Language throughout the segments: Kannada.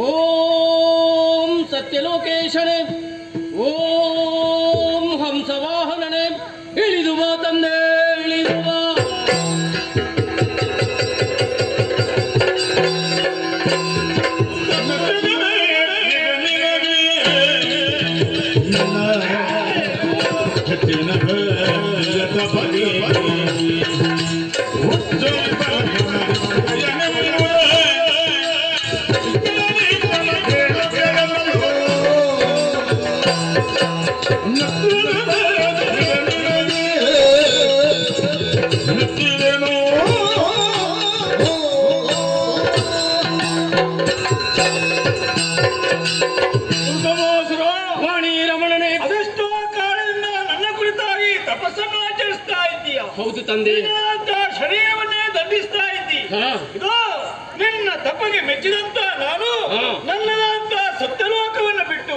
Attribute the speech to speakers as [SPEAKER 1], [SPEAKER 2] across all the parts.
[SPEAKER 1] ಓಂ ಸತ್ಯಲೋಕೇಶನೇ, ಓಂ ಹಂಸವಾಹನನೇ, ಇಳಿದು ಬಾ ತಂದೆ, ಇಳಿದು ಬಾ. ಹೌದು ತಂದೆ,
[SPEAKER 2] ಶರೀರವನ್ನೇ ದಂಡಿಸ್ತಾ ಇದ್ದಿ. ನಿನ್ನ ತಪ್ಪಗೆ ಮೆಚ್ಚಿದಂತ ನಾನು ನನ್ನದಂತ ಸತ್ಯಲೋಕವನ್ನು ಬಿಟ್ಟು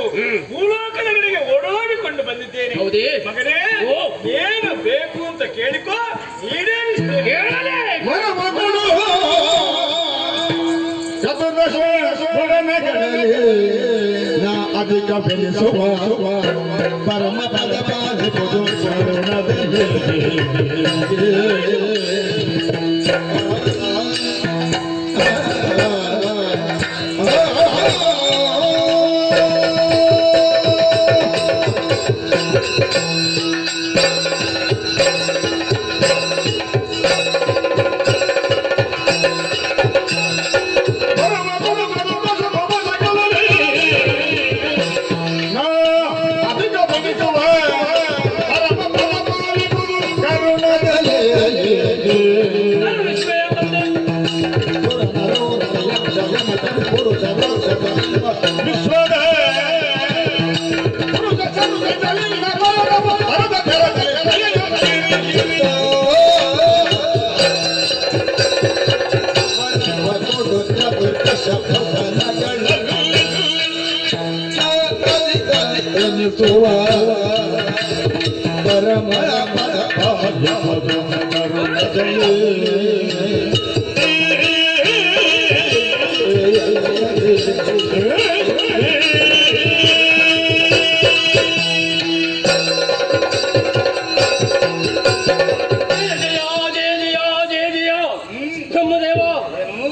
[SPEAKER 2] ಭೂಲೋಕದ ಕಡೆಗೆ ಓಡೋಡಿಕೊಂಡು ಬಂದಿದ್ದೇನೆ.
[SPEAKER 1] ಹೌದೇ
[SPEAKER 2] ಮಗನೇ, ಏನು ಬೇಕು ಅಂತ ಕೇಳಿಕೋ, ಈಡೇರಿಸ್ತೇನೆ.
[SPEAKER 3] ಅಧಿಕ ಬೆಳೆಸುವ ಪರಮ ಪದ ಪಾಲಿಸುವುದು ಶರಣದಲ್ಲಿ. ಪರಮ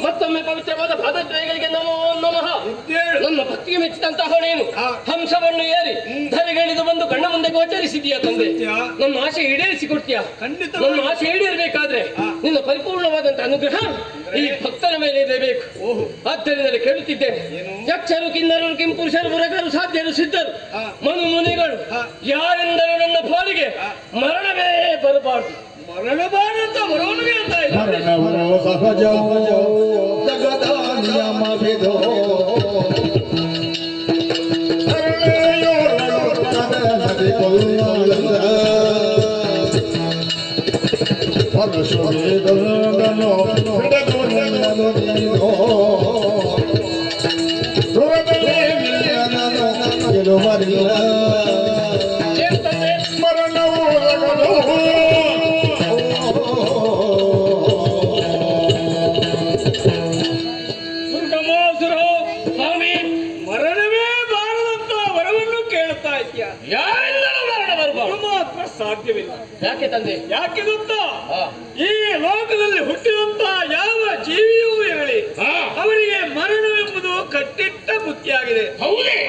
[SPEAKER 1] ಮತ್ತೊಮ್ಮೆ ಪವಿತ್ರವಾದ ಪಾದದ್ವಯಗಳಿಗೆ ನಮೋ ನಮಃ. ನನ್ನ ಭಕ್ತಿಗೆ ಮೆಚ್ಚಿದಂತಹ ನೀನು ಹಂಸವನ್ನು ಏರಿ ಧರೆಗಳಿದು ಬಂದು ಕಣ್ಣ ಮುಂದೆ ಗೋಚರಿಸಿದೀಯಾ ತಂದೆ. ನನ್ನ ಆಸೆ ಈಡೇರಿಸಿಕೊಡ್ತೀಯಾ?
[SPEAKER 2] ಖಂಡಿತ.
[SPEAKER 1] ನನ್ನ ಆಸೆ ಈಡೇರಬೇಕಾದ್ರೆ ನಿನ್ನ ಪರಿಪೂರ್ಣವಾದಂತಹ ಅನುಗ್ರಹ ಈ ಭಕ್ತನ ಮೇಲೆ ಇರಬೇಕು. ಆದ್ದರಿಂದಲೇ ಕೇಳುತ್ತಿದ್ದೇನೆ, ಯಕ್ಷರು ಕಿನ್ನರರು ಕಿಂಪುರುಷರು ಮುರಗರು ಸಾಧ್ಯರು ಸಿದ್ಧರು ಮನು ಮುನಿಗಳು ಯಾರೆಂದರೂ ನನ್ನ ಪಾಲಿಗೆ ಮರಣವೇ ಬರಬಾರದು.
[SPEAKER 2] ಮರಣಬಾರಂತ ಬರೋನಿಗೆ ಅಂತ
[SPEAKER 3] ಮರಣವು ಸಹಜವೋ ಜಗದ ನಿಯಮವಿದೋ. ನದಿ ಕೊಲ್ಲದ ಪರಶುವೇದನೋ ಬಿಡಗೊಳ್ಳಲು ನೀನೋ. ದುರದಲೇ ಗೆಲುವರಿಲ್ಲ ಮರಣವು
[SPEAKER 2] ಸಾಧ್ಯವಿಲ್ಲ.
[SPEAKER 1] ಯಾಕೆ ತಂದೆ?
[SPEAKER 2] ಯಾಕೆ ಗೊತ್ತಾ? ಈ ಲೋಕದಲ್ಲಿ ಹುಟ್ಟಿದಂತ ಯಾವ ಜೀವಿಯೂ ಇರಲಿ ಅವರಿಗೆ ಮರಣವೆಂಬುದು ಕಟ್ಟಿಟ್ಟ ಬುತ್ತಿಯಾಗಿದೆ.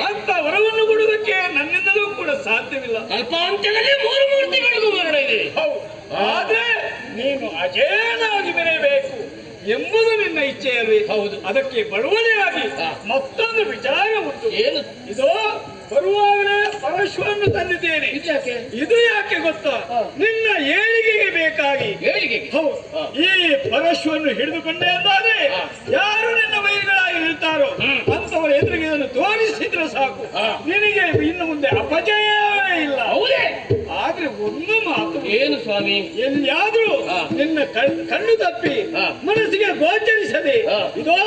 [SPEAKER 2] ಅಂತ ವರವನ್ನು ಕೊಡುವುದಕ್ಕೆ ನನ್ನಿಂದಲೂ ಕೂಡ ಸಾಧ್ಯವಿಲ್ಲ.
[SPEAKER 1] ಅಲ್ಪಾಂತ್ಯದಲ್ಲಿ 3 ಮೂರ್ತಿಗಳಿಗೂ ಮರಣ ಇದೆ.
[SPEAKER 2] ಆದ್ರೆ ನೀನು ಅಜೇನಾಗಿ ಮೆರೆಯಬೇಕು ಎಂಬುದು ನಿನ್ನ ಇಚ್ಛೆಯಲ್ವೇ?
[SPEAKER 1] ಹೌದು.
[SPEAKER 2] ಅದಕ್ಕೆ ಬಳುವಳಿಯಾಗಿ ಮತ್ತೊಂದು ವಿಚಾರ ಉಂಟು.
[SPEAKER 1] ಏನು?
[SPEAKER 2] ಇದು ಬರುವಾಗಲೇ ಪರಶುವನ್ನು ತಂದಿದ್ದೇನೆ. ಇದು ಯಾಕೆ ಗೊತ್ತಾ? ನಿನ್ನ ಏಳಿಗೆಗೆ ಬೇಕಾಗಿ. ಹೌದು. ಈ ಪರಶುವನ್ನು ಹಿಡಿದುಕೊಂಡೆ ಅಂದಾದ್ರೆ ಯಾರು ನಿನ್ನ ವೈರಿಗಳಾಗಿ ನಿಲ್ತಾರೋ ಅಂತವರ ಎದುರಿಗೆ ಇದನ್ನು ತೋರಿಸಿದ್ರೆ ಸಾಕು, ನಿನಗೆ ಇನ್ನು ಮುಂದೆ ಅಪಜಯವೇ ಇಲ್ಲ. ಆದ್ರೆ ಒಂದು ಮಾತು.
[SPEAKER 1] ಏನು ಸ್ವಾಮಿ?
[SPEAKER 2] ಎಲ್ಲಿಯಾದ್ರೂ ನಿನ್ನ ಕಣ್ಣು ತಪ್ಪಿ ಮನಸ್ಸಿಗೆ ಗೋಚರಿಸದೆ ಇದೋ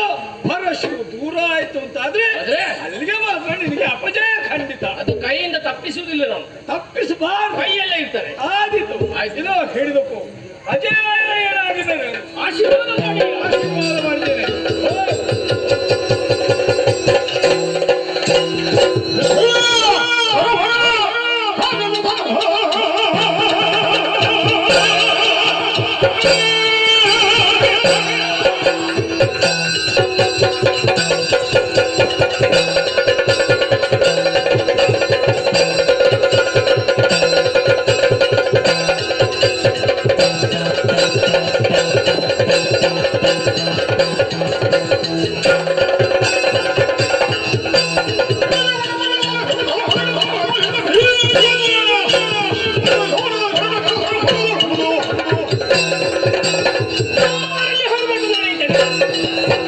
[SPEAKER 2] ಪರಶು ದೂರ ಆಯ್ತು ಅಂತಾದ್ರೆ ಅಲ್ಲಿಗೆ ಮಾತ್ರ ನಿನಗೆ ಅಪಜಯ ಖಂಡಿತ.
[SPEAKER 1] ಅದು ಕೈಯಿಂದ ತಪ್ಪಿಸುವುದಿಲ್ಲ. ನಾವು
[SPEAKER 2] ತಪ್ಪಿಸಬಾರದು,
[SPEAKER 1] ಕೈಯಲ್ಲೇ ಇರ್ತಾರೆ.
[SPEAKER 2] ಆದಿತ್ತು ಇದೋ ಹಿಡಿದುಕೋ. ಅಜಯ ಏನಾಗಿದ್ದಾರೆ
[SPEAKER 1] ಆಶೀರ್ವಾದ ಮಾಡಿ.
[SPEAKER 2] ಆಶೀರ್ವಾದ ಮಾಡಿದ್ದೇನೆ.
[SPEAKER 3] ಿ